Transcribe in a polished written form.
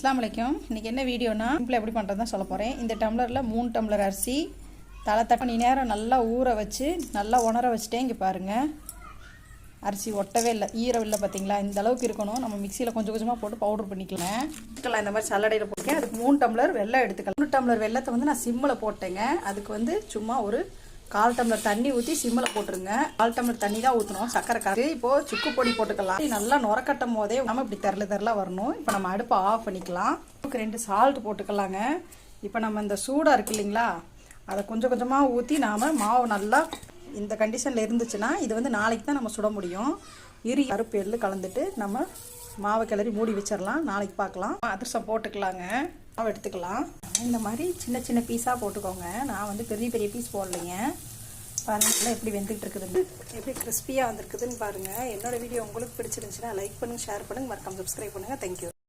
அஸ்ஸலாமு அலைக்கும். இன்றைக்கி என்ன வீடியோனா சிம்பிள் எப்படி பண்ணுறது தான் சொல்ல போகிறேன். இந்த டம்ளரில் 3 டம்ளர் அரிசி தலை மணி நேரம் நல்லா ஊற வச்சு நல்லா உணர வச்சுட்டேன். இங்கே பாருங்கள், அரிசி ஒட்டவே இல்லை, ஈரம் இல்லை. பார்த்தீங்களா, இந்த அளவுக்கு இருக்கணும். நம்ம மிக்சியில் கொஞ்சம் கொஞ்சமாக போட்டு பவுடர் பண்ணிக்கலாம். இந்த மாதிரி சல்லடையில் போட்டேன். அதுக்கு 3 டம்ளர் வெல்லம் எடுத்துக்கலாம். 3 டம்ளர் வெல்லத்தை வந்து நான் சிம்மில் போட்டேங்க. அதுக்கு வந்து சும்மா ஒரு 1/4 டம்ளர் தண்ணி ஊற்றி சிம்மில் போட்டுருங்க. 1/4 டம்ளர் தண்ணி தான் ஊற்றணும். சக்கரை காய்ச்சி இப்போது சுக்கு பொடி போட்டுக்கலாம். நல்லா நுரக்கட்டும் போதே நம்ம இப்படி தெரல வரணும். இப்போ நம்ம அடுப்பை ஆஃப் பண்ணிக்கலாம். 2 சால்ட் போட்டுக்கலாங்க. இப்போ நம்ம இந்த சூடாக இருக்கு இல்லைங்களா, அதை கொஞ்சம் கொஞ்சமாக ஊற்றி நாம் மாவு நல்லா இந்த கண்டிஷனில் இருந்துச்சுன்னா இது வந்து நாளைக்கு தான் நம்ம சுட முடியும். கருப்பு எள்ளு கலந்துட்டு நம்ம மாவை கிளறி மூடி வச்சிடலாம். நாளைக்கு பார்க்கலாம். அதிரசம் போட்டுக்கலாங்க. மாவு எடுத்துக்கலாம். இந்த மாதிரி சின்ன சின்ன பீஸாக போட்டுக்கோங்க. நான் வந்து பெரிய பெரிய பீஸ் போடலைங்க. பாருங்கள் எப்படி வெந்துக்கிட்டு இருக்குதுன்னு, எப்படி கிறிஸ்பியாக வந்துருக்குதுன்னு பாருங்கள். என்னோடய வீடியோ உங்களுக்கு பிடிச்சிருந்துச்சுன்னா லைக் பண்ணுங்கள், ஷேர் பண்ணுங்கள், மறக்காம சப்ஸ்கிரைப் பண்ணுங்கள். தேங்க்யூ.